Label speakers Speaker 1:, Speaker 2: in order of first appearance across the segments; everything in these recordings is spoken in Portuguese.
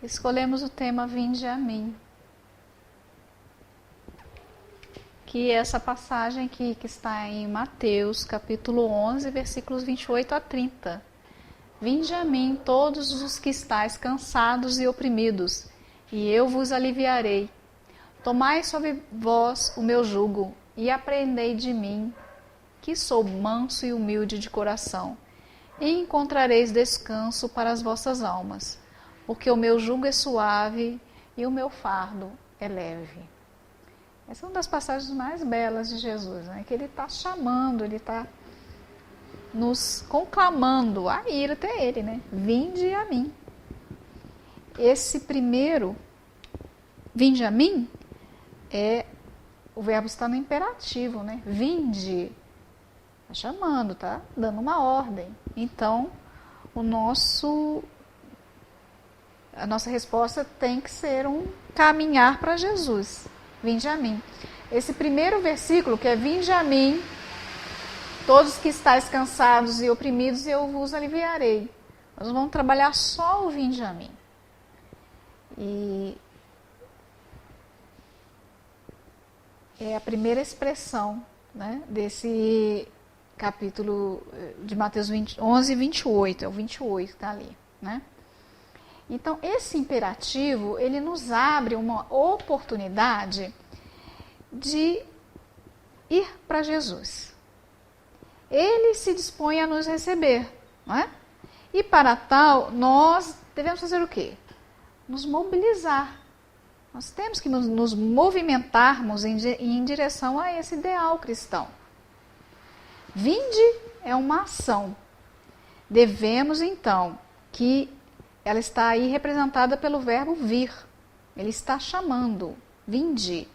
Speaker 1: escolhemos o tema Vinde a mim, que é essa passagem aqui que está em Mateus, capítulo 11, versículos 28 a 30. Vinde a mim todos os que estáis cansados e oprimidos, e eu vos aliviarei. Tomai sobre vós o meu jugo, e aprendei de mim, que sou manso e humilde de coração, e encontrareis descanso para as vossas almas, porque o meu jugo é suave e o meu fardo é leve. Essa é uma das passagens mais belas de Jesus, né? Que ele está chamando, ele está nos conclamando a ir até ele, né? Vinde a mim. Esse primeiro, vinde a mim, o verbo está no imperativo, né? Vinde, está chamando, está dando uma ordem. Então, a nossa resposta tem que ser um caminhar para Jesus. Vinde a mim. Esse primeiro versículo, que é vinde a mim, todos que estáis cansados e oprimidos, eu vos aliviarei. Nós vamos trabalhar só o vinde a mim. E é a primeira expressão, né, desse capítulo de Mateus 11, 28. É o 28 que está ali, né? Então, esse imperativo, ele nos abre uma oportunidade de ir para Jesus. Ele se dispõe a nos receber, não é? E para tal, nós devemos fazer o quê? Nos mobilizar. Nós temos que nos movimentarmos em direção a esse ideal cristão. Vinde é uma ação. Devemos, então, que ela está aí representada pelo verbo vir. Ele está chamando. Vinde.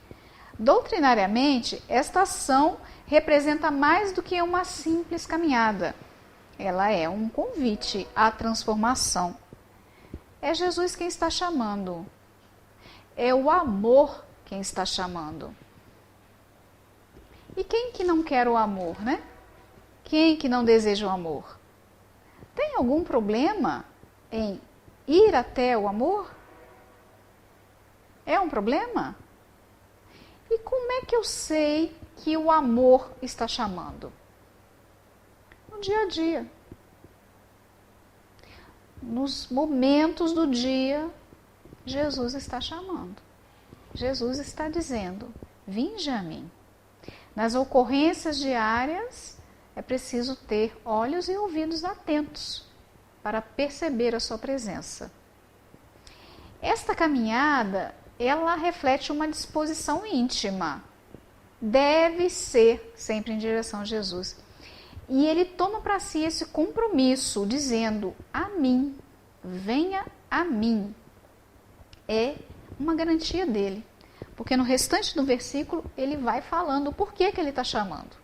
Speaker 1: Doutrinariamente, esta ação representa mais do que uma simples caminhada. Ela é um convite à transformação. É Jesus quem está chamando. É o amor quem está chamando. E quem que não quer o amor, né? Quem que não deseja o amor? Tem algum problema em ir até o amor? É um problema? E como é que eu sei que o amor está chamando? No dia a dia. Nos momentos do dia, Jesus está chamando. Jesus está dizendo, vinde a mim. Nas ocorrências diárias, é preciso ter olhos e ouvidos atentos para perceber a sua presença. Esta caminhada, ela reflete uma disposição íntima. Deve ser sempre em direção a Jesus. E ele toma para si esse compromisso, dizendo, a mim, venha a mim. É uma garantia dele. Porque no restante do versículo, ele vai falando o porquê que ele está chamando.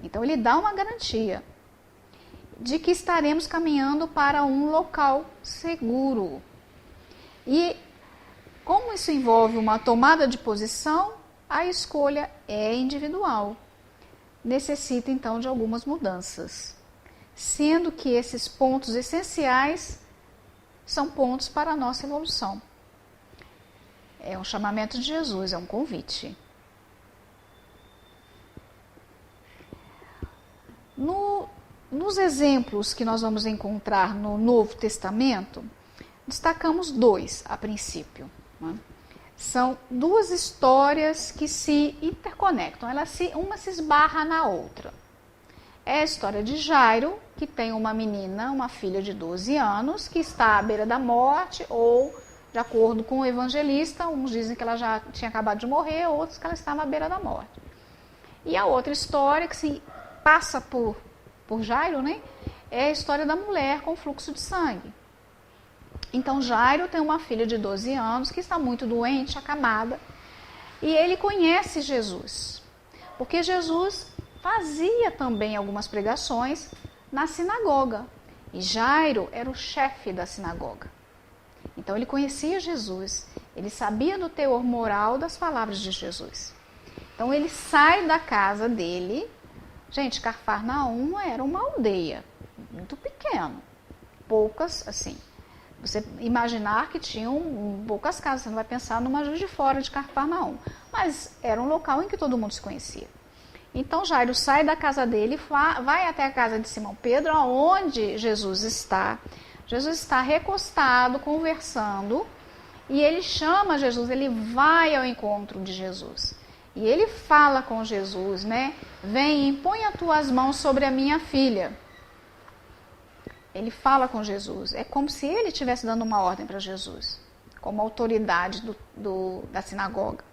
Speaker 1: Então, ele dá uma garantia de que estaremos caminhando para um local seguro. E como isso envolve uma tomada de posição, a escolha é individual. Necessita, então, de algumas mudanças. Sendo que esses pontos essenciais são pontos para a nossa evolução. É um chamamento de Jesus, é um convite. Nos exemplos que nós vamos encontrar no Novo Testamento, destacamos dois a princípio. Né? São duas histórias que se interconectam, uma se esbarra na outra. É a história de Jairo, que tem uma menina, uma filha de 12 anos, que está à beira da morte, ou, de acordo com o evangelista, uns dizem que ela já tinha acabado de morrer, outros que ela estava à beira da morte. E a outra história que se passa por Jairo, né, é a história da mulher com fluxo de sangue. Então, Jairo tem uma filha de 12 anos que está muito doente, acamada, e ele conhece Jesus, porque Jesus fazia também algumas pregações na sinagoga, e Jairo era o chefe da sinagoga. Então, ele conhecia Jesus, ele sabia do teor moral das palavras de Jesus. Então, ele sai da casa dele. Gente, Cafarnaum era uma aldeia muito pequena, poucas, assim, Você imaginar que tinham poucas casas, você não vai pensar numa Juiz de Fora de Cafarnaum, mas era um local em que todo mundo se conhecia. Então Jairo sai da casa dele, vai até a casa de Simão Pedro, onde Jesus está. Jesus está recostado, conversando, e ele chama Jesus, ele vai ao encontro de Jesus. E ele fala com Jesus, né? Vem e põe as tuas mãos sobre a minha filha. Ele fala com Jesus. É como se ele estivesse dando uma ordem para Jesus, como autoridade da sinagoga.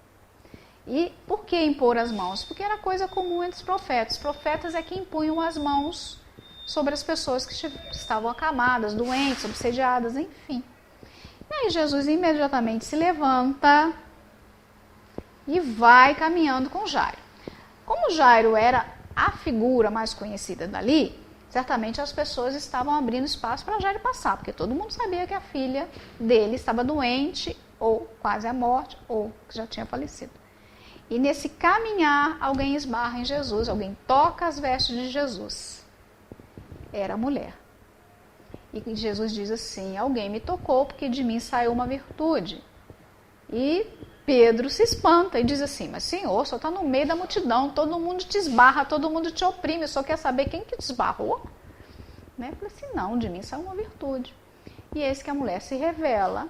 Speaker 1: E por que impor as mãos? Porque era coisa comum entre os profetas. Os profetas é que impunham as mãos sobre as pessoas que estavam acamadas, doentes, obsediadas, enfim. E aí Jesus imediatamente se levanta e vai caminhando com Jairo. Como Jairo era a figura mais conhecida dali, certamente as pessoas estavam abrindo espaço para Jairo passar, porque todo mundo sabia que a filha dele estava doente, ou quase à morte, ou que já tinha falecido. E nesse caminhar, alguém esbarra em Jesus, alguém toca as vestes de Jesus. Era a mulher. E Jesus diz assim, alguém me tocou porque de mim saiu uma virtude. E Pedro se espanta e diz assim, mas Senhor, só está no meio da multidão, todo mundo te esbarra, todo mundo te oprime, só quer saber quem que te esbarrou? Né? Eu falei assim, não, de mim saiu uma virtude. E eis que a mulher se revela,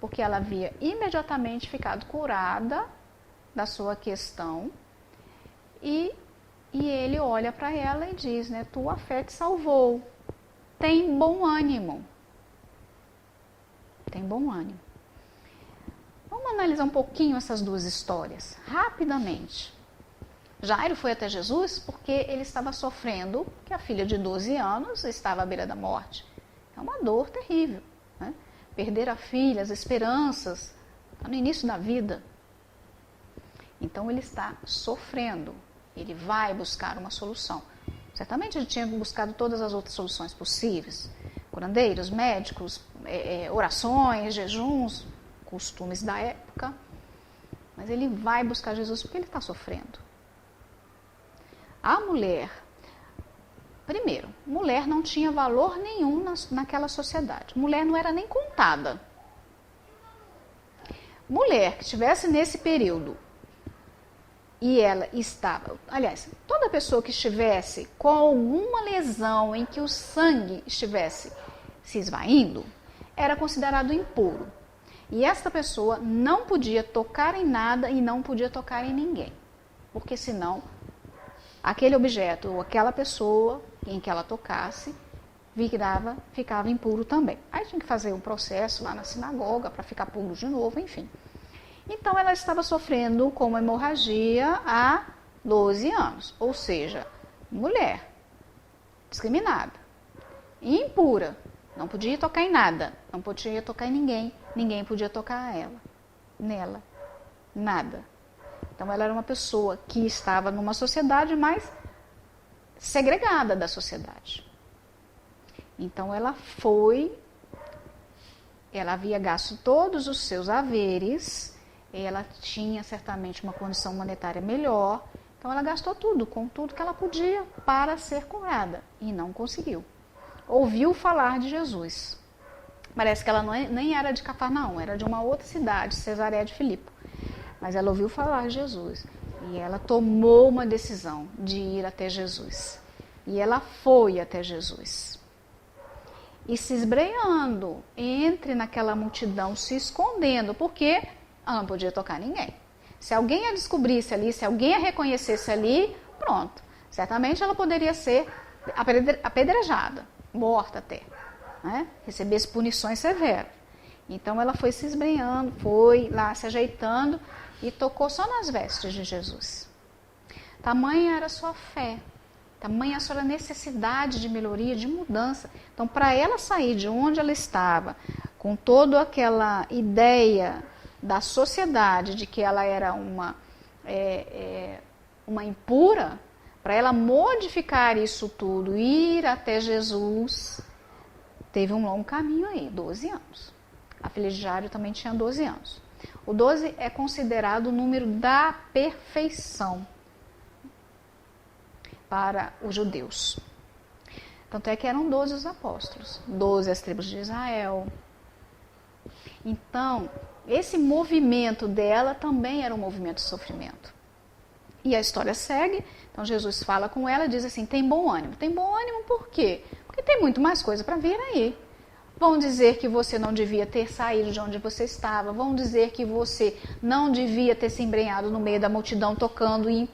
Speaker 1: porque ela havia imediatamente ficado curada da sua questão, e ele olha para ela e diz, né, tua fé te salvou, tem bom ânimo. Tem bom ânimo. Vamos analisar um pouquinho essas duas histórias, rapidamente. Jairo foi até Jesus porque ele estava sofrendo, que a filha de 12 anos estava à beira da morte. É uma dor terrível, né? Perder a filha, as esperanças, está no início da vida. Então ele está sofrendo, ele vai buscar uma solução. Certamente ele tinha buscado todas as outras soluções possíveis, curandeiros, médicos, orações, jejuns, costumes da época, mas ele vai buscar Jesus porque ele está sofrendo. A mulher, primeiro, mulher não tinha valor nenhum naquela sociedade, mulher não era nem contada. Mulher que estivesse nesse período e ela estava, aliás, toda pessoa que estivesse com alguma lesão em que o sangue estivesse se esvaindo, era considerado impuro. E esta pessoa não podia tocar em nada e não podia tocar em ninguém, porque senão aquele objeto ou aquela pessoa em que ela tocasse ficava impuro também. Aí tinha que fazer um processo lá na sinagoga para ficar puro de novo, enfim. Então ela estava sofrendo com uma hemorragia há 12 anos, ou seja, mulher, discriminada, impura, não podia tocar em nada, não podia tocar em ninguém, ninguém podia tocar nela, nada. Então ela era uma pessoa que estava numa sociedade mais segregada da sociedade. Então ela havia gasto todos os seus haveres, ela tinha certamente uma condição monetária melhor, então ela gastou tudo, com tudo que ela podia para ser curada e não conseguiu. Ouviu falar de Jesus. Parece que ela nem era de Cafarnaum, era de uma outra cidade, Cesareia de Filipe. Mas ela ouviu falar de Jesus e ela tomou uma decisão de ir até Jesus. E ela foi até Jesus. E se esbreando, entre naquela multidão, se escondendo, porque ela não podia tocar ninguém. Se alguém a descobrisse ali, se alguém a reconhecesse ali, pronto. Certamente ela poderia ser apedrejada, morta até, né? Recebesse punições severas. Então ela foi se esbreando, foi lá se ajeitando e tocou só nas vestes de Jesus. Tamanha era a sua fé, tamanha a sua necessidade de melhoria, de mudança. Então, para ela sair de onde ela estava, com toda aquela ideia da sociedade de que ela era uma impura, para ela modificar isso tudo, ir até Jesus, teve um longo caminho aí, 12 anos. A filha de Jairo também tinha 12 anos. O 12 é considerado o número da perfeição para os judeus. Tanto é que eram 12 os apóstolos, 12 as tribos de Israel, Então, esse movimento dela também era um movimento de sofrimento. E a história segue, então Jesus fala com ela e diz assim, tem bom ânimo. Tem bom ânimo por quê? Porque tem muito mais coisa para vir aí. Vão dizer que você não devia ter saído de onde você estava. Vão dizer que você não devia ter se embrenhado no meio da multidão tocando e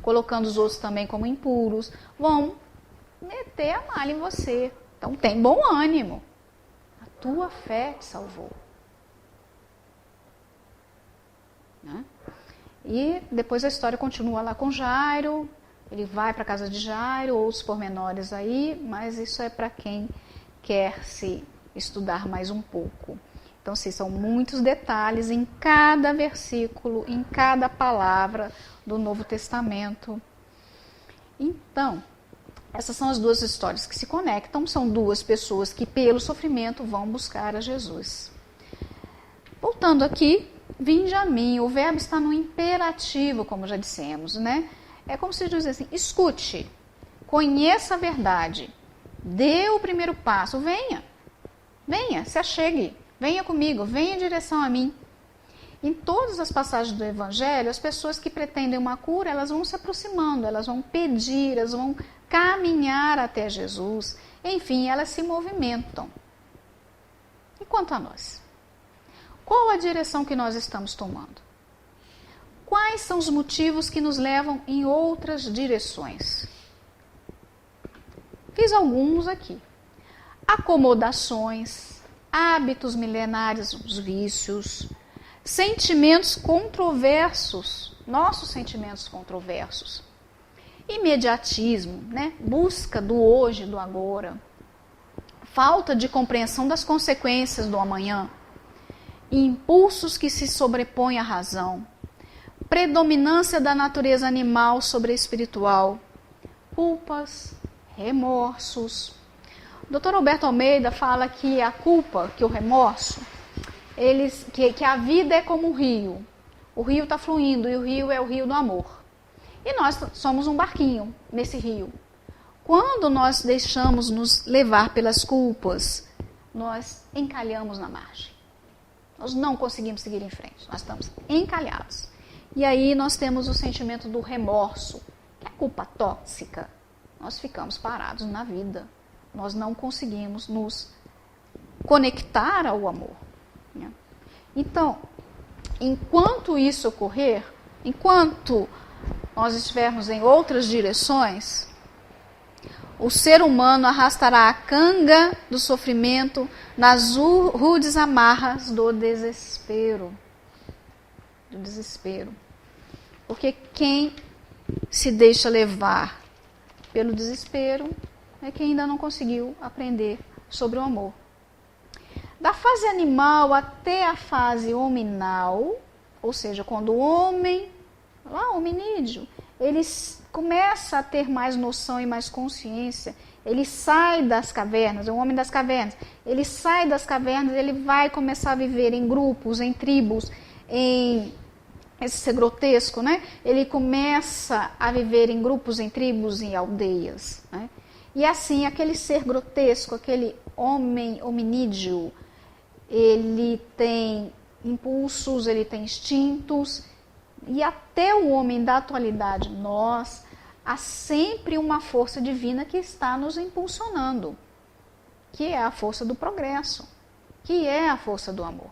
Speaker 1: colocando os outros também como impuros. Vão meter a malha em você. Então tem bom ânimo. A tua fé te salvou. Né? E depois a história continua lá com Jairo. Ele vai para a casa de Jairo, outros pormenores aí, mas isso é para quem quer se estudar mais um pouco. Então, sim, são muitos detalhes em cada versículo, em cada palavra do Novo Testamento. Então, essas são as duas histórias que se conectam, são duas pessoas que pelo sofrimento vão buscar a Jesus. Voltando aqui, vinde a mim, o verbo está no imperativo, como já dissemos, né? É como se diz assim, escute, conheça a verdade, dê o primeiro passo, venha, se achegue, venha comigo, venha em direção a mim. Em todas as passagens do Evangelho, as pessoas que pretendem uma cura, elas vão se aproximando, elas vão pedir, elas vão caminhar até Jesus, enfim, elas se movimentam. E quanto a nós? Qual a direção que nós estamos tomando? Quais são os motivos que nos levam em outras direções? Fiz alguns aqui. Acomodações, hábitos milenares, os vícios, sentimentos controversos, nossos sentimentos controversos, imediatismo, né? Busca do hoje, do agora, falta de compreensão das consequências do amanhã, impulsos que se sobrepõem à razão, predominância da natureza animal sobre a espiritual, culpas, remorsos. O Dr. Alberto Almeida fala que a culpa, que o remorso, que a vida é como um rio. O rio está fluindo e o rio é o rio do amor. E nós somos um barquinho nesse rio. Quando nós deixamos nos levar pelas culpas, nós encalhamos na margem. Nós não conseguimos seguir em frente, nós estamos encalhados. E aí nós temos o sentimento do remorso, que é a culpa tóxica. Nós ficamos parados na vida. Nós não conseguimos nos conectar ao amor. Né? Então, enquanto isso ocorrer, enquanto nós estivermos em outras direções, o ser humano arrastará a canga do sofrimento nas rudes amarras do desespero. Porque quem se deixa levar pelo desespero é quem ainda não conseguiu aprender sobre o amor. Da fase animal até a fase hominal, ou seja, quando o homem, lá o hominídeo, ele começa a ter mais noção e mais consciência, ele sai das cavernas, é o homem das cavernas, ele sai das cavernas, ele vai começar a viver em grupos, em tribos, esse ser grotesco, né? Ele começa a viver em grupos, em tribos, em aldeias, né? E assim, aquele ser grotesco, aquele homem hominídeo, ele tem impulsos, ele tem instintos, e até o homem da atualidade, nós, há sempre uma força divina que está nos impulsionando, que é a força do progresso, que é a força do amor.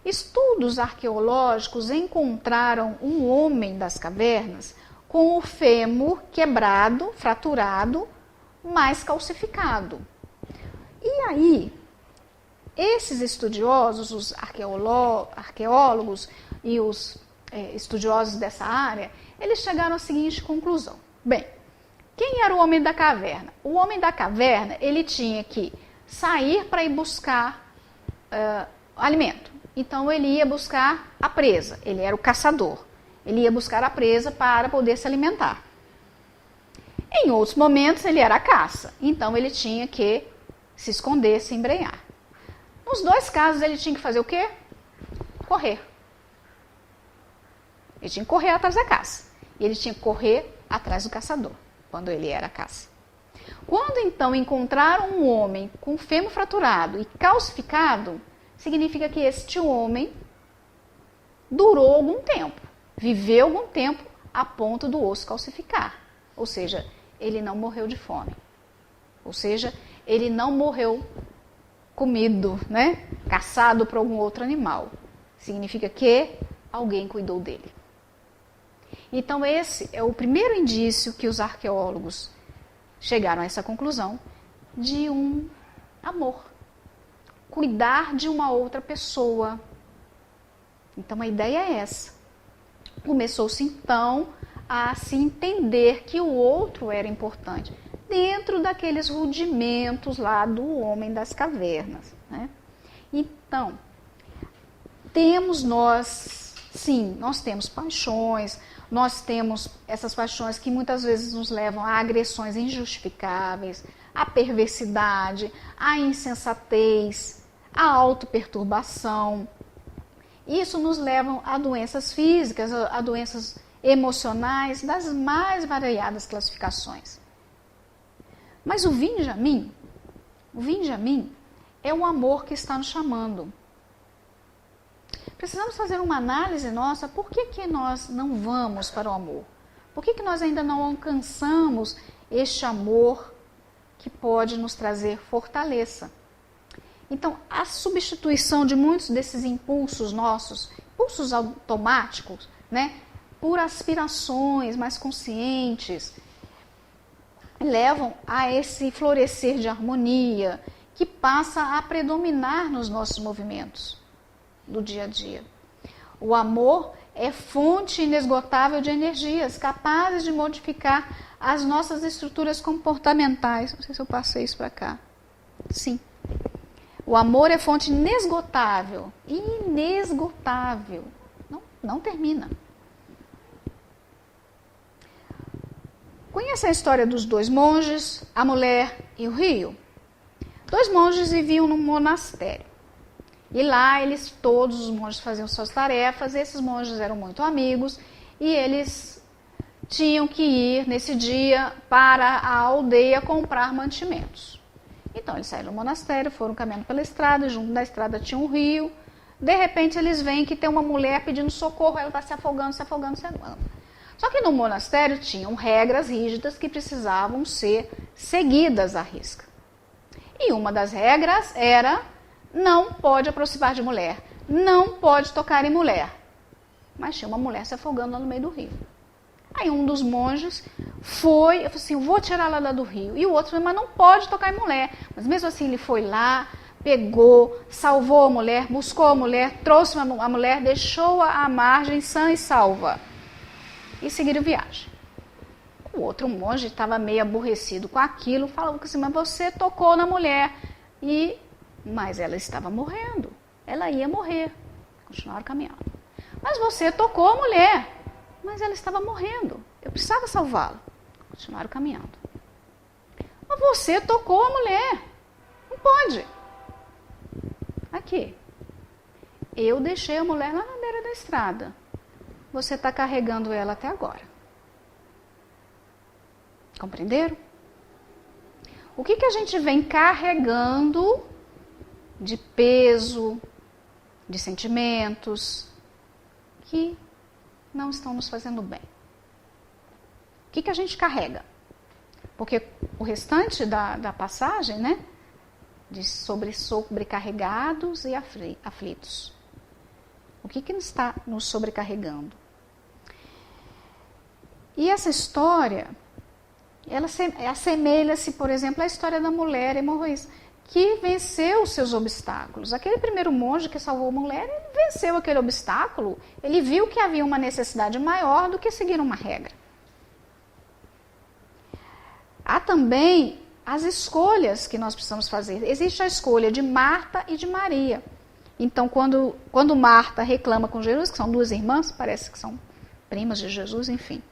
Speaker 1: Estudos arqueológicos encontraram um homem das cavernas com o fêmur quebrado, fraturado, mas calcificado. E aí, esses estudiosos, os arqueólogos e os estudiosos dessa área, eles chegaram à seguinte conclusão. Bem, quem era o homem da caverna? O homem da caverna, ele tinha que sair para ir buscar alimento. Então, ele ia buscar a presa, ele era o caçador. Ele ia buscar a presa para poder se alimentar. Em outros momentos, ele era a caça. Então, ele tinha que se esconder, se embrenhar. Nos dois casos, ele tinha que fazer o quê? Correr. Ele tinha que correr atrás da caça. E ele tinha que correr atrás do caçador, quando ele era a caça. Quando, então, encontraram um homem com fêmur fraturado e calcificado, significa que este homem durou algum tempo, viveu algum tempo a ponto do osso calcificar. Ou seja, ele não morreu de fome. Ou seja, ele não morreu comido, né? Caçado por algum outro animal. Significa que alguém cuidou dele. Então esse é o primeiro indício que os arqueólogos chegaram a essa conclusão de um amor. Cuidar de uma outra pessoa. Então a ideia é essa. Começou-se então a se entender que o outro era importante, dentro daqueles rudimentos lá do homem das cavernas, né? Então, temos nós, sim, nós temos paixões, nós temos essas paixões que muitas vezes nos levam a agressões injustificáveis, a perversidade, a insensatez, a autoperturbação. Isso nos leva a doenças físicas, a doenças emocionais, das mais variadas classificações. Mas o Vinjamin é o amor que está nos chamando. Precisamos fazer uma análise nossa, por que nós não vamos para o amor? Por que nós ainda não alcançamos este amor que pode nos trazer fortaleza? Então, a substituição de muitos desses impulsos nossos, impulsos automáticos, né, por aspirações mais conscientes, levam a esse florescer de harmonia que passa a predominar nos nossos movimentos do dia a dia. O amor é fonte inesgotável de energias capazes de modificar as nossas estruturas comportamentais. Não sei se eu passei isso para cá. Sim. O amor é fonte inesgotável. Inesgotável. Não termina. Conhece a história dos dois monges, a mulher e o rio? Dois monges viviam num monastério. E lá todos os monges faziam suas tarefas, esses monges eram muito amigos e eles tinham que ir nesse dia para a aldeia comprar mantimentos. Então eles saíram do monastério, foram caminhando pela estrada, junto da estrada tinha um rio. De repente eles veem que tem uma mulher pedindo socorro, ela está se afogando. Só que no monastério tinham regras rígidas que precisavam ser seguidas à risca. E uma das regras era: não pode aproximar de mulher, não pode tocar em mulher. Mas tinha uma mulher se afogando lá no meio do rio. Aí um dos monges foi, eu falei assim, vou tirar ela lá do rio. E o outro falou, mas não pode tocar em mulher. Mas mesmo assim ele foi lá, pegou, salvou a mulher, buscou a mulher, trouxe a mulher, deixou-a à margem sã e salva. E seguiram viagem. O outro monge estava meio aborrecido com aquilo, falou assim, mas você tocou na mulher. Mas ela estava morrendo, ela ia morrer. Continuaram caminhando. Mas você tocou a mulher, mas ela estava morrendo, eu precisava salvá-la. Continuaram caminhando. Mas você tocou a mulher, não pode. Aqui, eu deixei a mulher lá na beira da estrada, você está carregando ela até agora. Compreenderam? O que a gente vem carregando de peso, de sentimentos que não estão nos fazendo bem? O que a gente carrega? Porque o restante da passagem, né, diz sobre sobrecarregados e aflitos. O que está nos sobrecarregando? E essa história, ela assemelha-se, por exemplo, à história da mulher hemorroísta, que venceu os seus obstáculos. Aquele primeiro monge que salvou a mulher, ele venceu aquele obstáculo, ele viu que havia uma necessidade maior do que seguir uma regra. Há também as escolhas que nós precisamos fazer. Existe a escolha de Marta e de Maria. Então, quando Marta reclama com Jesus, que são duas irmãs, parece que são primas de Jesus, enfim.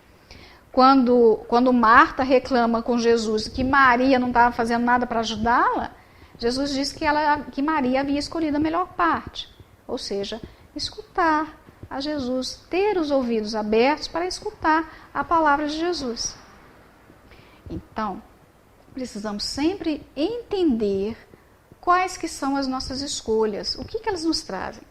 Speaker 1: Quando Marta reclama com Jesus que Maria não estava fazendo nada para ajudá-la, Jesus diz que Maria havia escolhido a melhor parte. Ou seja, escutar a Jesus, ter os ouvidos abertos para escutar a palavra de Jesus. Então, precisamos sempre entender quais que são as nossas escolhas, o que elas nos trazem.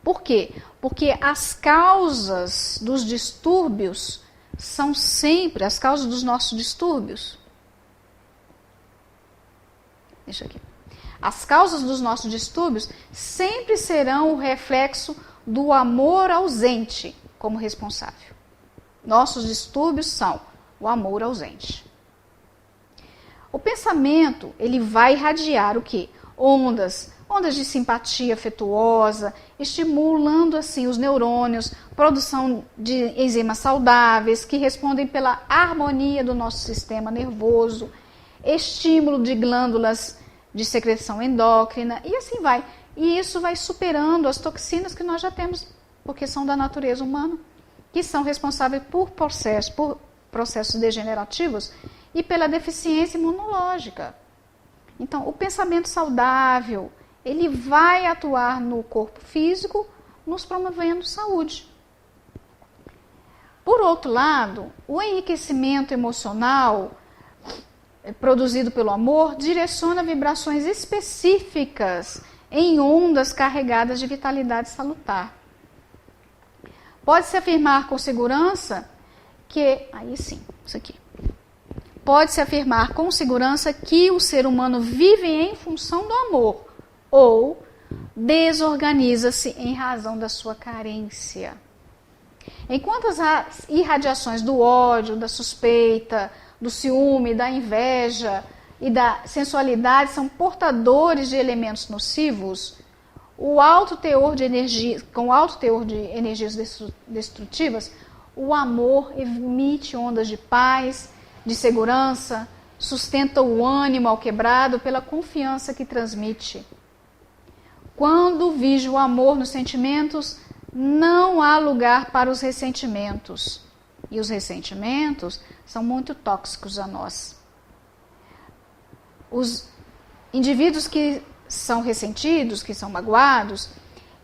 Speaker 1: Por quê? Porque as causas dos distúrbios são sempre, as causas dos nossos distúrbios, deixa aqui. As causas dos nossos distúrbios sempre serão o reflexo do amor ausente como responsável. Nossos distúrbios são o amor ausente. O pensamento, ele vai irradiar o quê? Ondas de simpatia afetuosa, estimulando assim os neurônios, produção de enzimas saudáveis que respondem pela harmonia do nosso sistema nervoso, estímulo de glândulas de secreção endócrina e assim vai. E isso vai superando as toxinas que nós já temos, porque são da natureza humana, que são responsáveis por processos degenerativos e pela deficiência imunológica. Então, o pensamento saudável, ele vai atuar no corpo físico, nos promovendo saúde. Por outro lado, o enriquecimento emocional produzido pelo amor direciona vibrações específicas em ondas carregadas de vitalidade salutar. Pode-se afirmar com segurança que, aí sim, isso aqui. Pode-se afirmar com segurança que o ser humano vive em função do amor ou desorganiza-se em razão da sua carência. Enquanto as irradiações do ódio, da suspeita, do ciúme, da inveja e da sensualidade são portadores de elementos nocivos, com alto teor de energias destrutivas, o amor emite ondas de paz, de segurança, sustenta o ânimo ao quebrado pela confiança que transmite. Quando vige o amor nos sentimentos, não há lugar para os ressentimentos. E os ressentimentos são muito tóxicos a nós. Os indivíduos que são ressentidos, que são magoados,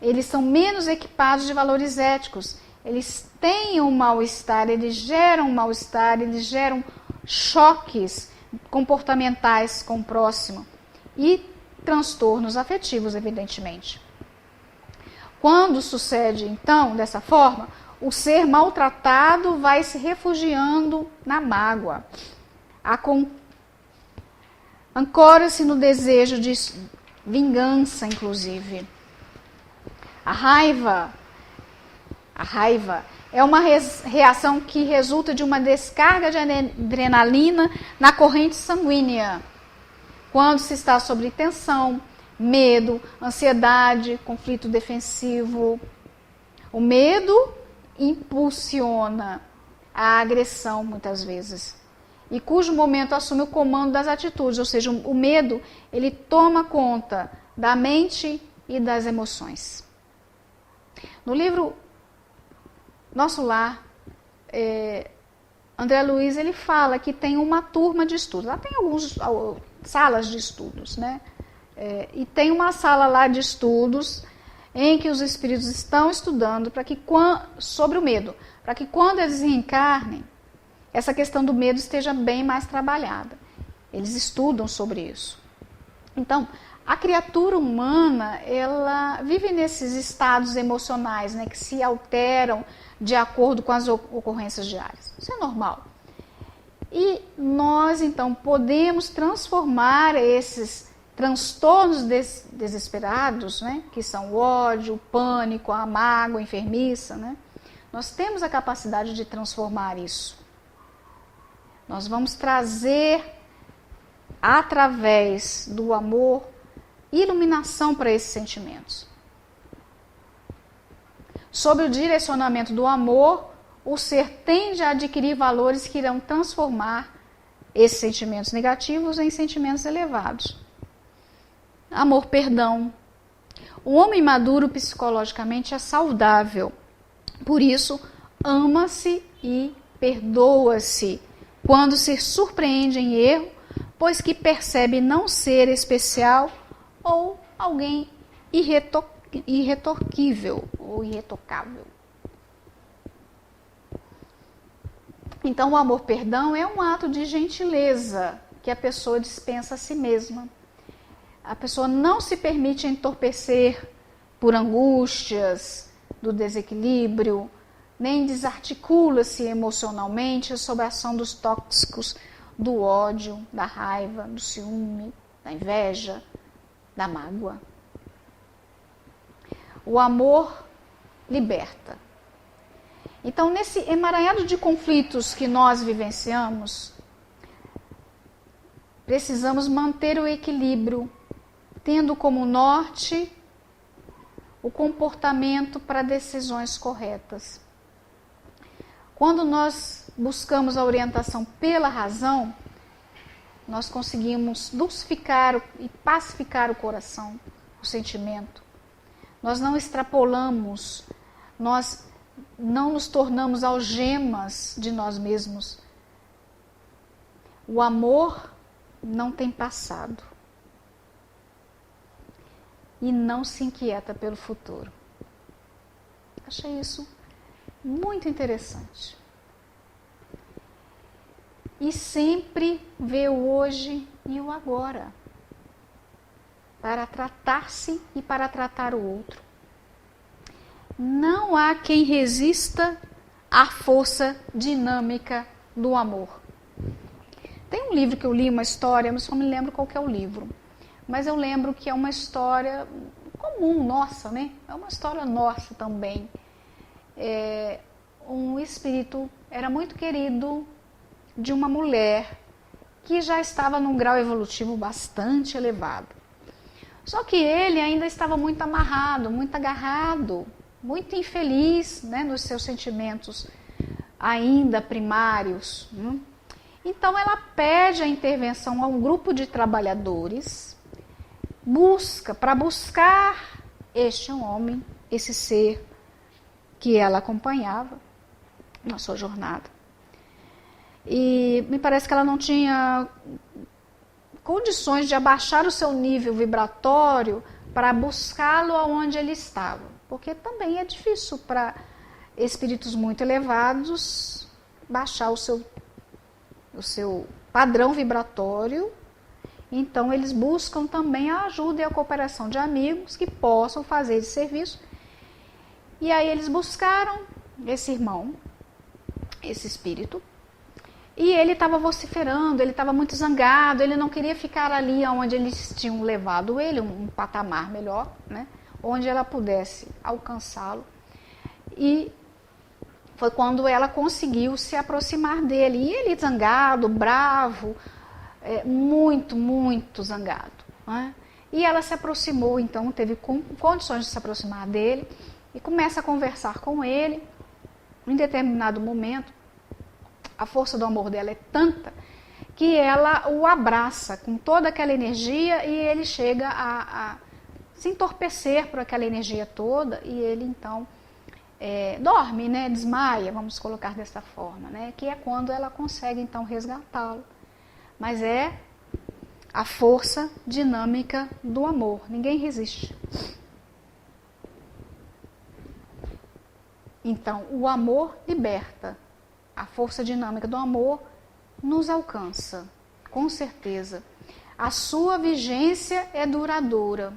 Speaker 1: eles são menos equipados de valores éticos. Eles têm um mal-estar, eles geram choques comportamentais com o próximo e transtornos afetivos, evidentemente. Quando sucede, então, dessa forma, o ser maltratado vai se refugiando na mágoa. Ancora-se no desejo de vingança, inclusive. A raiva é uma reação que resulta de uma descarga de adrenalina na corrente sanguínea. Quando se está sob tensão, medo, ansiedade, conflito defensivo. O medo impulsiona a agressão, muitas vezes, e cujo momento assume o comando das atitudes, ou seja, o medo, ele toma conta da mente e das emoções. No livro Nosso Lar, André Luiz, ele fala que tem uma turma de estudos, lá tem algumas salas de estudos, né? E tem uma sala lá de estudos em que os espíritos estão estudando sobre o medo, para que quando eles reencarnem, essa questão do medo esteja bem mais trabalhada. Eles estudam sobre isso. Então, a criatura humana, ela vive nesses estados emocionais, né, que se alteram de acordo com as ocorrências diárias. Isso é normal. E nós, então, podemos transformar esses transtornos desesperados, né, que são o ódio, o pânico, a mágoa, a enfermiça, né? Nós temos a capacidade de transformar isso. Nós vamos trazer, através do amor, iluminação para esses sentimentos. Sob o direcionamento do amor, o ser tende a adquirir valores que irão transformar esses sentimentos negativos em sentimentos elevados. Amor, perdão. O homem maduro psicologicamente é saudável. Por isso, ama-se e perdoa-se quando se surpreende em erro, pois que percebe não ser especial ou alguém irretorquível ou irretocável. Então, o amor-perdão é um ato de gentileza que a pessoa dispensa a si mesma. a pessoa não se permite entorpecer por angústias, do desequilíbrio, nem desarticula-se emocionalmente sob a ação dos tóxicos do ódio, da raiva, do ciúme, da inveja, da mágoa. O amor liberta. Então, nesse emaranhado de conflitos que nós vivenciamos, precisamos manter o equilíbrio, tendo como norte o comportamento para decisões corretas. Quando nós buscamos a orientação pela razão, nós conseguimos dulcificar e pacificar o coração, o sentimento. Nós não extrapolamos, nós não nos tornamos algemas de nós mesmos. O amor não tem passado e não se inquieta pelo futuro. Achei isso muito interessante. E sempre vê o hoje e o agora, para tratar-se e para tratar o outro. Não há quem resista à força dinâmica do amor. Tem um livro que eu li, uma história, mas não me lembro qual que é o livro. Mas eu lembro que é uma história comum, nossa, né? É uma história nossa também. Um espírito era muito querido de uma mulher que já estava num grau evolutivo bastante elevado. Só que ele ainda estava muito amarrado, muito agarrado, muito infeliz, né, nos seus sentimentos ainda primários. Então ela pede a intervenção a um grupo de trabalhadores, para buscar este homem, esse ser que ela acompanhava na sua jornada. E me parece que ela não tinha condições de abaixar o seu nível vibratório para buscá-lo aonde ele estava, porque também é difícil para espíritos muito elevados baixar o seu padrão vibratório. Então eles buscam também a ajuda e a cooperação de amigos que possam fazer esse serviço. E aí eles buscaram esse irmão, esse espírito, e ele estava vociferando, ele estava muito zangado, ele não queria ficar ali onde eles tinham levado ele, um patamar melhor, né, onde ela pudesse alcançá-lo. E foi quando ela conseguiu se aproximar dele. E ele zangado, bravo, muito, muito zangado, né? E ela se aproximou, então teve condições de se aproximar dele e começa a conversar com ele. Em determinado momento, a força do amor dela é tanta que ela o abraça com toda aquela energia e ele chega a se entorpecer por aquela energia toda e ele então dorme, né, desmaia, vamos colocar dessa forma, né, que é quando ela consegue então resgatá-lo. Mas é a força dinâmica do amor, ninguém resiste. Então, o amor liberta. A força dinâmica do amor nos alcança, com certeza. A sua vigência é duradoura,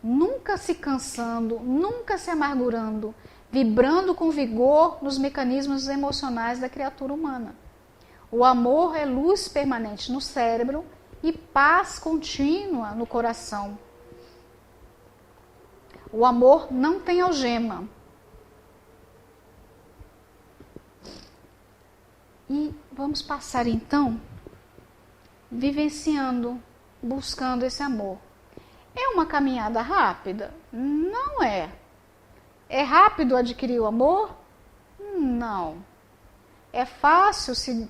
Speaker 1: nunca se cansando, nunca se amargurando, vibrando com vigor nos mecanismos emocionais da criatura humana. O amor é luz permanente no cérebro e paz contínua no coração. O amor não tem algema. E vamos passar então vivenciando, buscando esse amor. É uma caminhada rápida? Não é. É rápido adquirir o amor? Não. É fácil se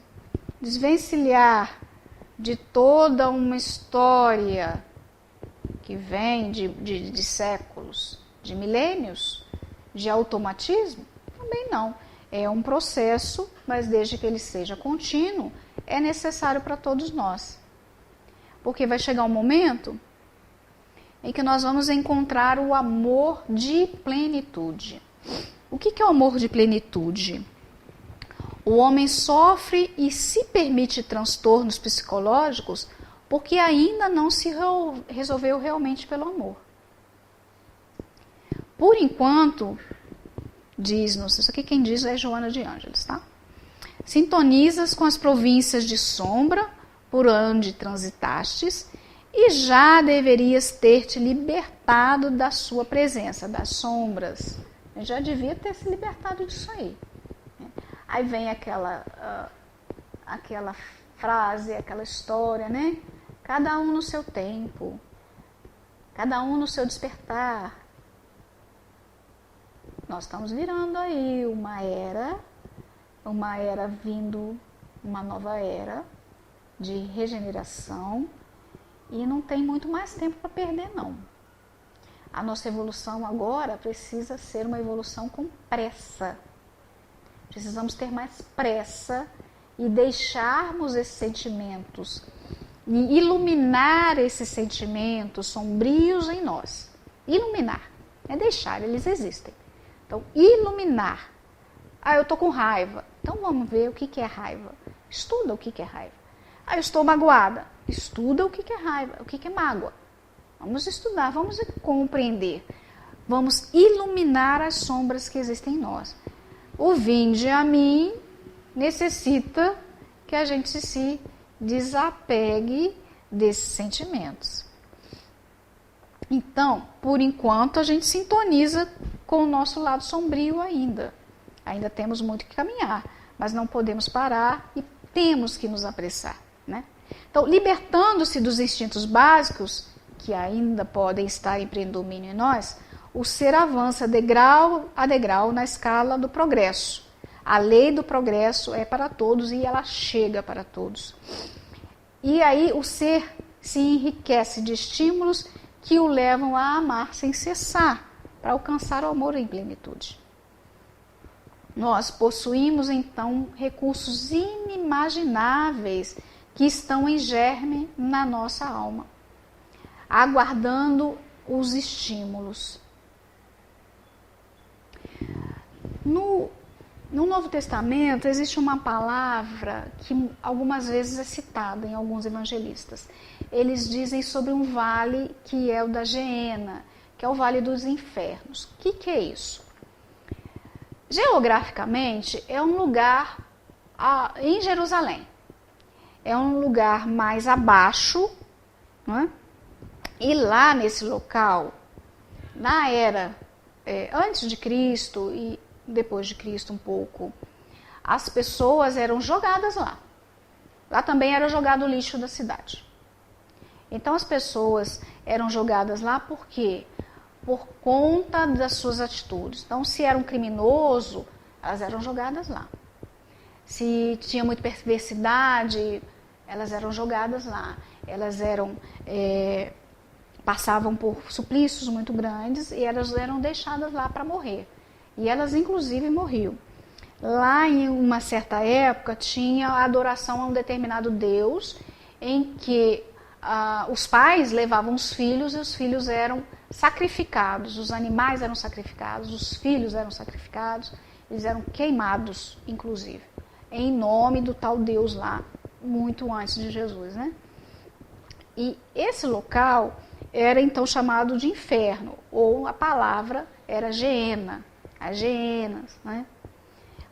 Speaker 1: desvencilhar de toda uma história que vem de séculos, de milênios, de automatismo? Também não. É um processo, mas desde que ele seja contínuo, é necessário para todos nós. Porque vai chegar um momento em que nós vamos encontrar o amor de plenitude. O que é o amor de plenitude? O homem sofre e se permite transtornos psicológicos porque ainda não se resolveu realmente pelo amor. Por enquanto, diz-nos, isso aqui quem diz é Joana de Ângeles, tá? Sintonizas com as províncias de sombra, por onde transitastes, e já deverias ter te libertado da sua presença, das sombras. Eu já devia ter se libertado disso aí. Aí vem aquela frase, aquela história, né? Cada um no seu tempo, cada um no seu despertar. Nós estamos virando aí uma era vindo, uma nova era de regeneração, e não tem muito mais tempo para perder, não. A nossa evolução agora precisa ser uma evolução com pressa. Precisamos ter mais pressa e deixarmos esses sentimentos, e iluminar esses sentimentos sombrios em nós. Iluminar, é deixar, eles existem. Então, iluminar. Eu estou com raiva. Então, vamos ver o que é raiva. Estuda o que é raiva. Eu estou magoada. Estuda o que é raiva, o que é mágoa. Vamos estudar, vamos compreender. Vamos iluminar as sombras que existem em nós. O vinde a mim necessita que a gente se desapegue desses sentimentos. Então, por enquanto, a gente sintoniza com o nosso lado sombrio ainda. Ainda temos muito que caminhar, mas não podemos parar e temos que nos apressar, né? Então, libertando-se dos instintos básicos, que ainda podem estar em predomínio em nós, o ser avança degrau a degrau na escala do progresso. A lei do progresso é para todos e ela chega para todos. E aí o ser se enriquece de estímulos que o levam a amar sem cessar, para alcançar o amor em plenitude. Nós possuímos, então, recursos inimagináveis que estão em germe na nossa alma, aguardando os estímulos. No Novo Testamento existe uma palavra que algumas vezes é citada em alguns evangelistas. Eles dizem sobre um vale que é o da Geena, que é o Vale dos Infernos. O que é isso? Geograficamente, é um lugar em Jerusalém. É um lugar mais abaixo, não é? E lá nesse local, na era antes de Cristo e depois de Cristo um pouco, as pessoas eram jogadas lá. Lá também era jogado o lixo da cidade. Então as pessoas eram jogadas lá por quê? Por conta das suas atitudes. Então, se era um criminoso, elas eram jogadas lá. Se tinha muita perversidade, elas eram jogadas lá. Elas passavam por suplícios muito grandes e elas eram deixadas lá para morrer. E elas, inclusive, morriam. Lá, em uma certa época, tinha a adoração a um determinado Deus, em que os pais levavam os filhos e os filhos eram sacrificados, os animais eram sacrificados, os filhos eram sacrificados, eles eram queimados, inclusive, em nome do tal Deus lá, muito antes de Jesus, né? E esse local era então chamado de inferno, ou a palavra era Geena, as Geenas, né?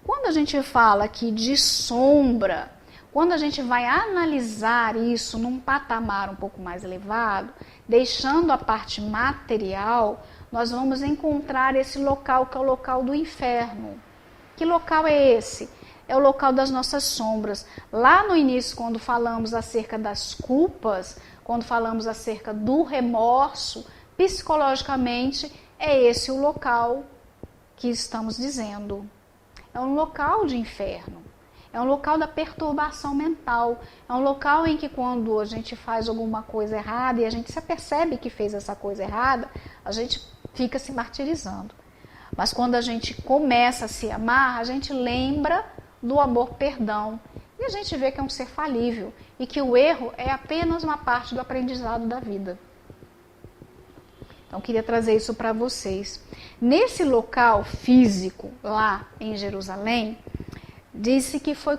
Speaker 1: Quando a gente fala aqui de sombra, quando a gente vai analisar isso num patamar um pouco mais elevado, deixando a parte material, nós vamos encontrar esse local que é o local do inferno. Que local é esse? É o local das nossas sombras. Lá no início, quando falamos acerca das culpas, quando falamos acerca do remorso, psicologicamente, é esse o local que estamos dizendo. É um local de inferno. É um local da perturbação mental. É um local em que quando a gente faz alguma coisa errada e a gente se apercebe que fez essa coisa errada, a gente fica se martirizando. Mas quando a gente começa a se amar, a gente lembra do amor-perdão. E a gente vê que é um ser falível e que o erro é apenas uma parte do aprendizado da vida. Então, eu queria trazer isso para vocês. Nesse local físico, lá em Jerusalém, disse que foi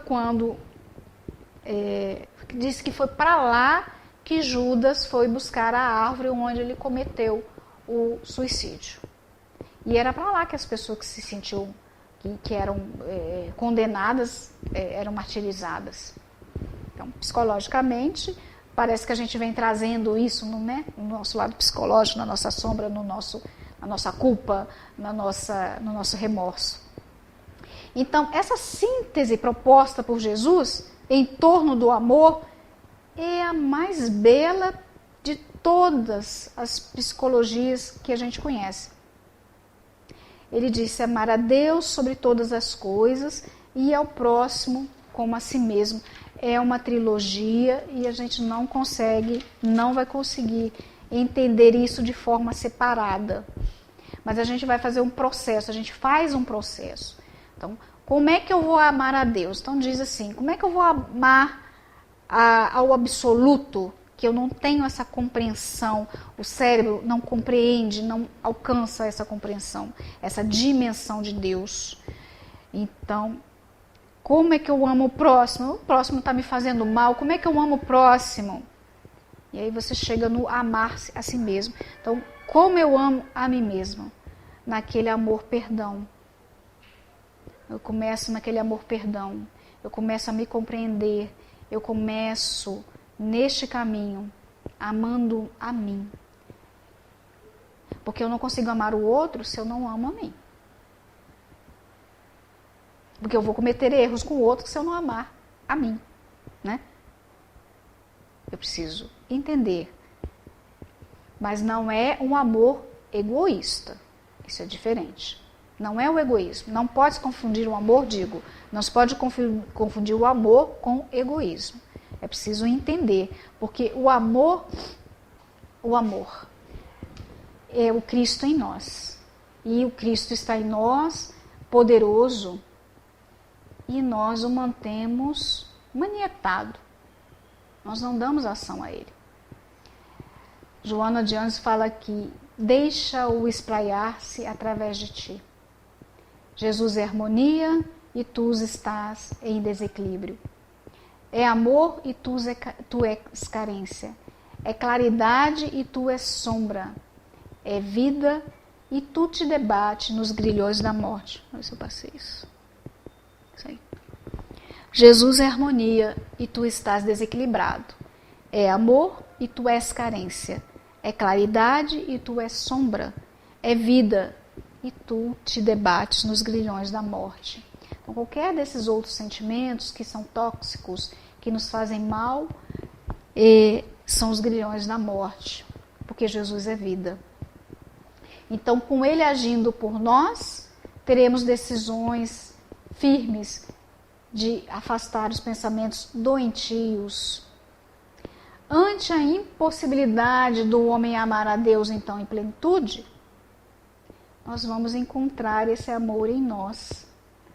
Speaker 1: para lá que Judas foi buscar a árvore onde ele cometeu o suicídio. E era para lá que as pessoas que se sentiam, que eram condenadas, eram martirizadas. Então, psicologicamente, parece que a gente vem trazendo isso, né, no nosso lado psicológico, na nossa sombra, na nossa culpa, no nosso remorso. Então, essa síntese proposta por Jesus em torno do amor é a mais bela de todas as psicologias que a gente conhece. Ele disse amar a Deus sobre todas as coisas e ao próximo como a si mesmo. É uma trilogia e a gente não vai conseguir entender isso de forma separada. Mas a gente vai fazer um processo, a gente faz um processo. Então, como é que eu vou amar a Deus? Então diz assim, como é que eu vou amar ao absoluto, que eu não tenho essa compreensão, o cérebro não compreende, não alcança essa compreensão, essa dimensão de Deus. Então, como é que eu amo o próximo? O próximo está me fazendo mal, como é que eu amo o próximo? E aí você chega no amar-se a si mesmo. Então, como eu amo a mim mesmo? Naquele amor perdão. Eu começo naquele amor perdão. Eu começo a me compreender. Eu começo neste caminho, amando a mim. Porque eu não consigo amar o outro se eu não amo a mim. Porque eu vou cometer erros com o outro se eu não amar a mim, né? Eu preciso entender. Mas não é um amor egoísta. Isso é diferente. Não é o egoísmo. Não pode se confundir o amor, não se pode confundir o amor com egoísmo. É preciso entender, porque o amor é o Cristo em nós. E o Cristo está em nós, poderoso, e nós o mantemos manietado. Nós não damos ação a ele. Joana de Anjos fala que deixa-o espraiar-se através de ti. Jesus é harmonia e tu estás em desequilíbrio. É amor e tu és carência. É claridade e tu és sombra. É vida e tu te debate nos grilhões da morte. Olha se eu passei isso. Isso aí. Jesus é harmonia e tu estás desequilibrado. É amor e tu és carência. É claridade e tu és sombra. É vida e tu te debates nos grilhões da morte. Então, qualquer desses outros sentimentos que são tóxicos, que nos fazem mal, são os grilhões da morte, porque Jesus é vida. Então, com Ele agindo por nós, teremos decisões firmes de afastar os pensamentos doentios. Ante a impossibilidade do homem amar a Deus, então, em plenitude, nós vamos encontrar esse amor em nós,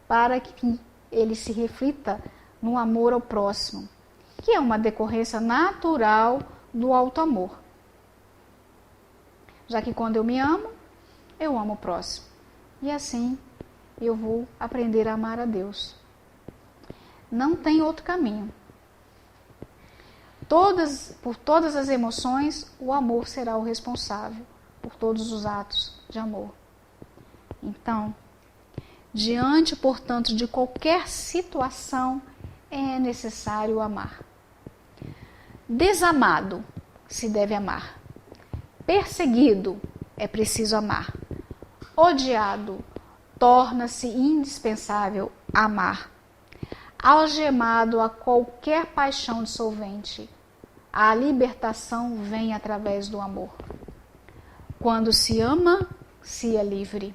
Speaker 1: para que ele se reflita no amor ao próximo, que é uma decorrência natural do alto amor. Já que quando eu me amo, eu amo o próximo. E assim eu vou aprender a amar a Deus. Não tem outro caminho. Por todas as emoções, o amor será o responsável por todos os atos de amor. Então, diante, portanto, de qualquer situação, é necessário amar. Desamado, se deve amar. Perseguido, é preciso amar. Odiado, torna-se indispensável amar. Algemado a qualquer paixão dissolvente, a libertação vem através do amor. Quando se ama, se é livre.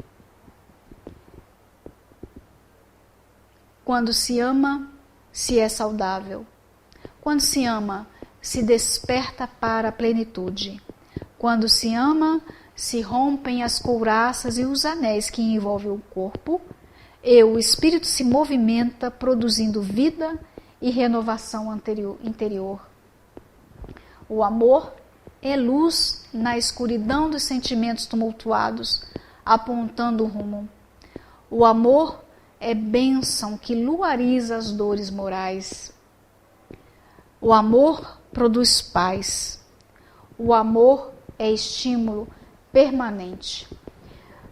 Speaker 1: Quando se ama, se é saudável. Quando se ama, se desperta para a plenitude. Quando se ama, se rompem as couraças e os anéis que envolvem o corpo, e o espírito se movimenta, produzindo vida e renovação interior. O amor é luz na escuridão dos sentimentos tumultuados, apontando o rumo. O amor é bênção que luariza as dores morais. O amor produz paz. O amor é estímulo permanente.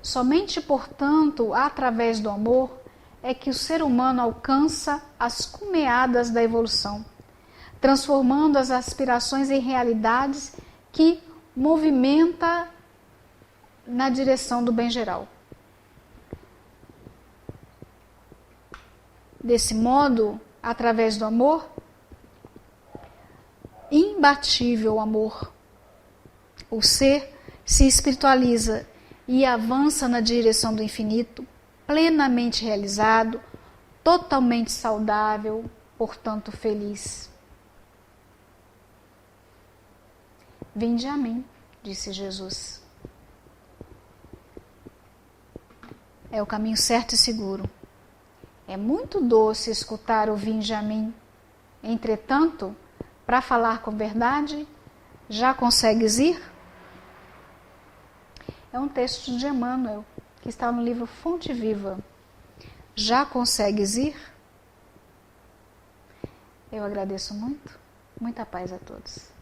Speaker 1: Somente, portanto, através do amor é que o ser humano alcança as cumeadas da evolução, transformando as aspirações em realidades que movimenta na direção do bem geral. Desse modo, através do amor, imbatível amor, o ser se espiritualiza e avança na direção do infinito, plenamente realizado, totalmente saudável, portanto feliz. Vinde a mim, disse Jesus. É o caminho certo e seguro. É muito doce escutar o vinde a mim. Entretanto, para falar com verdade, já consegues ir? É um texto de Emmanuel, que está no livro Fonte Viva. Já consegues ir? Eu agradeço muito. Muita paz a todos.